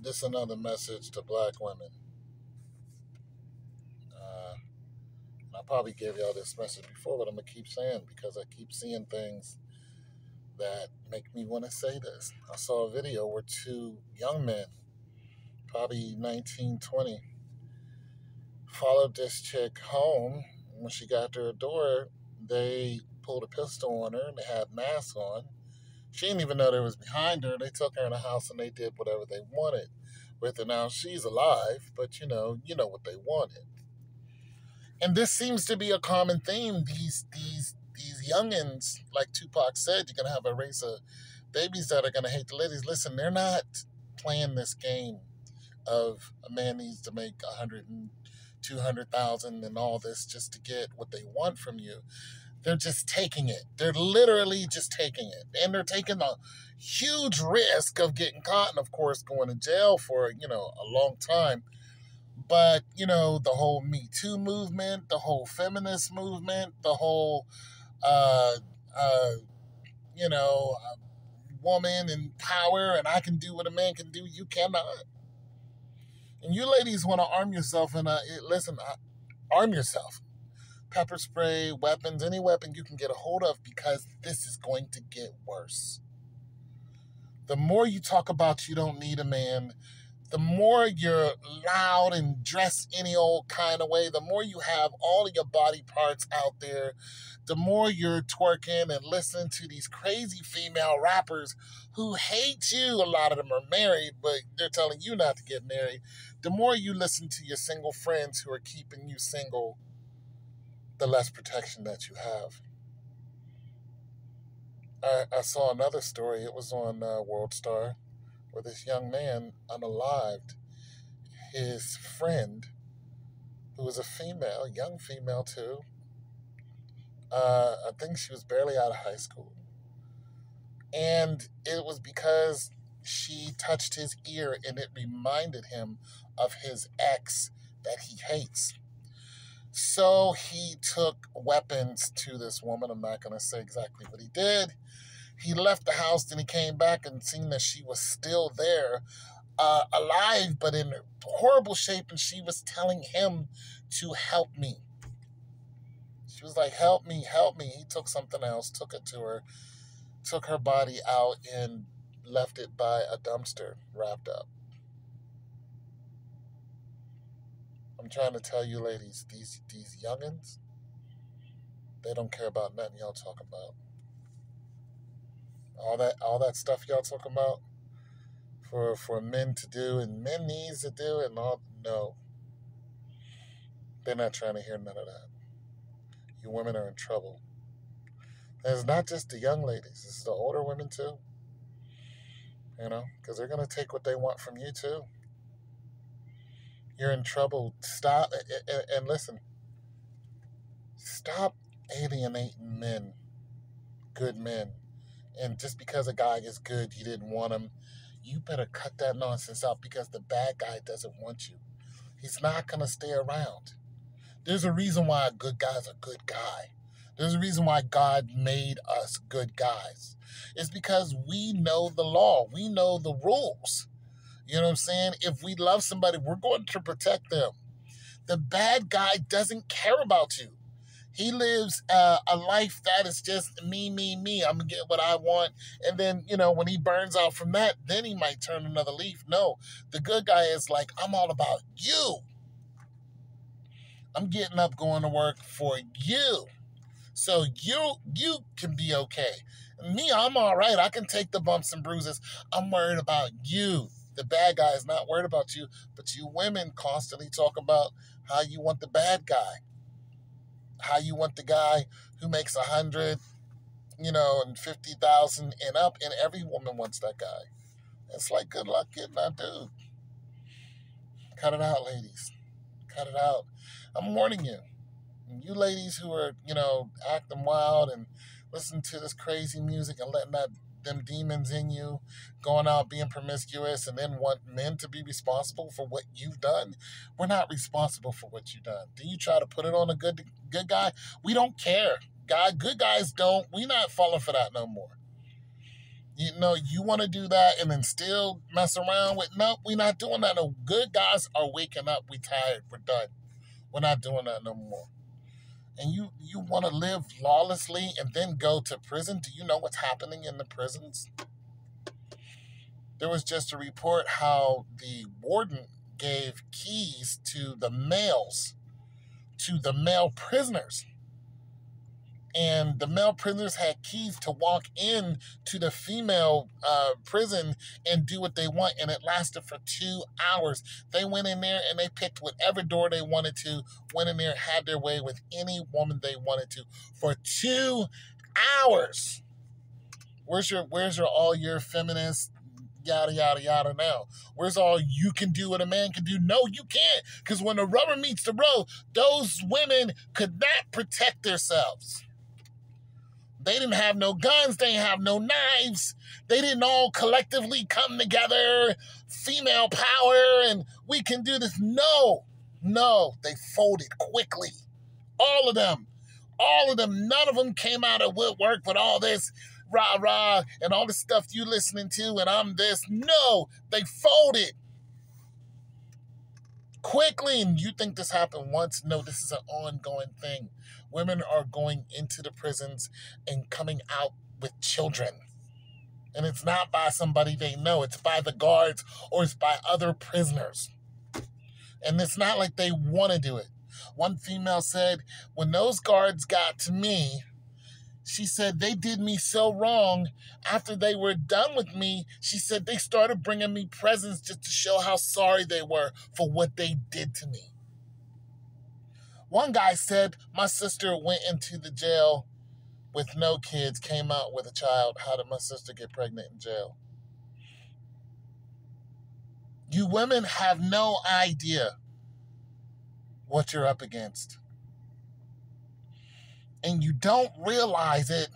This is another message to black women. I probably gave y'all this message before, but I'm gonna keep saying because I keep seeing things that make me want to say this. I saw a video where two young men, probably 19, 20, followed this chick home. When she got to her door, they pulled a pistol on her and they had masks on. She didn't even know they was behind her. They took her in the house and they did whatever they wanted with her. Now she's alive, but you know what they wanted. And this seems to be a common theme. These youngins, like Tupac said, you're gonna have a race of babies that are gonna hate the ladies. Listen, they're not playing this game of a man needs to make 100 and 200,000 and all this just to get what they want from you. They're just taking it. They're literally just taking it. And they're taking a huge risk of getting caught and, of course, going to jail for, a long time. But, the whole Me Too movement, the whole feminist movement, the whole, uh, uh, woman in power and I can do what a man can do, you cannot. And you ladies want to arm yourself and, arm yourself. Pepper spray, weapons, any weapon you can get a hold of because this is going to get worse. The more you talk about you don't need a man, the more you're loud and dress any old kind of way, the more you have all of your body parts out there, the more you're twerking and listening to these crazy female rappers who hate you. A lot of them are married, but they're telling you not to get married. The more you listen to your single friends who are keeping you single, the less protection that you have. I saw another story. It was on World Star, where this young man unalived his friend, who was a female, young female too. I think she was barely out of high school. And it was because she touched his ear and it reminded him of his ex that he hates. So he took weapons to this woman. I'm not going to say exactly what he did. He left the house, and he came back and seen that she was still there, alive, but in horrible shape, and she was telling him to help me. She was like, help me, help me. He took something else, took it to her, took her body out, and left it by a dumpster, wrapped up. I'm trying to tell you, ladies, these youngins, they don't care about nothing y'all talking about. All that stuff y'all talking about for men to do and men needs to do and all, no. They're not trying to hear none of that. You women are in trouble. And it's not just the young ladies, it's the older women too. Because they're going to take what they want from you too. You're in trouble. Stop and listen. Stop alienating men, good men. And just because a guy is good, you didn't want him, you better cut that nonsense out because the bad guy doesn't want you. He's not going to stay around. There's a reason why a good guy's a good guy. There's a reason why God made us good guys. It's because we know the law. We know the rules. You know what I'm saying? If we love somebody, we're going to protect them. The bad guy doesn't care about you. He lives a life that is just me, me, me. I'm going to get what I want. And then, when he burns out from that, then he might turn another leaf. No, the good guy is like, I'm all about you. I'm getting up, going to work for you. So you can be okay. Me, I'm all right. I can take the bumps and bruises. I'm worried about you. The bad guy is not worried about you, but you women constantly talk about how you want the bad guy. How you want the guy who makes 100, and 50,000 and up, and every woman wants that guy. It's like, good luck getting that dude. Cut it out, ladies. Cut it out. I'm warning you. You ladies who are, acting wild and listening to this crazy music and letting them demons in you, going out being promiscuous and then want men to be responsible for what you've done. We're not responsible for what you've done. Do you try to put it on a good guy? We don't care. Good guys don't. We not falling for that no more. You know, you want to do that and then still mess around with, no, we're not doing that. No, good guys are waking up. We tired. We're done. We're not doing that no more. And you want to live lawlessly and then go to prison? Do you know what's happening in the prisons? There was just a report how the warden gave keys to the male prisoners. And the male prisoners had keys to walk in to the female prison and do what they want. And it lasted for 2 hours. They went in there and they picked whatever door they wanted to, went in there and had their way with any woman they wanted to for 2 hours. Where's your all your feminist yada, yada, yada now? Where's all you can do what a man can do? No, you can't. Because when the rubber meets the road, those women could not protect themselves. They didn't have no guns. They didn't have no knives. They didn't all collectively come together, female power, and we can do this. No, they folded quickly. All of them. None of them came out of woodwork with all this rah-rah and all the stuff you listening to and I'm this. No, they folded quickly. And you think this happened once? No, this is an ongoing thing. Women are going into the prisons and coming out with children. And it's not by somebody they know. It's by the guards or it's by other prisoners. And it's not like they want to do it. One female said, when those guards got to me, she said, they did me so wrong. After they were done with me, she said they started bringing me presents just to show how sorry they were for what they did to me. One guy said, my sister went into the jail with no kids, came out with a child. How did my sister get pregnant in jail? You women have no idea what you're up against. And you don't realize it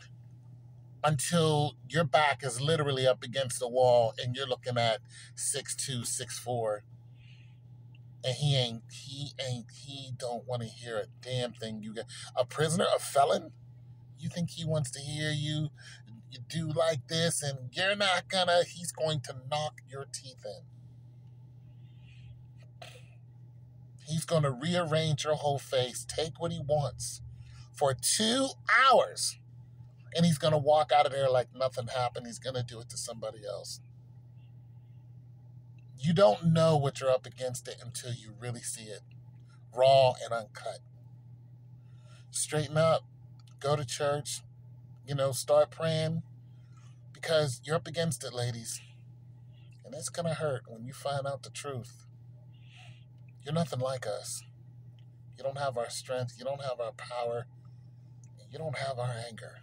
until your back is literally up against the wall and you're looking at 6'2", 6'4", and he don't want to hear a damn thing you get. A prisoner, a felon, you think he wants to hear you do like this and you're not gonna, he's going to knock your teeth in. He's going to rearrange your whole face, take what he wants for 2 hours, and he's going to walk out of there like nothing happened. He's going to do it to somebody else. You don't know what you're up against it until you really see it, raw and uncut. Straighten up, go to church, start praying, because you're up against it, ladies. And it's going to hurt when you find out the truth. You're nothing like us. You don't have our strength. You don't have our power. You don't have our anger.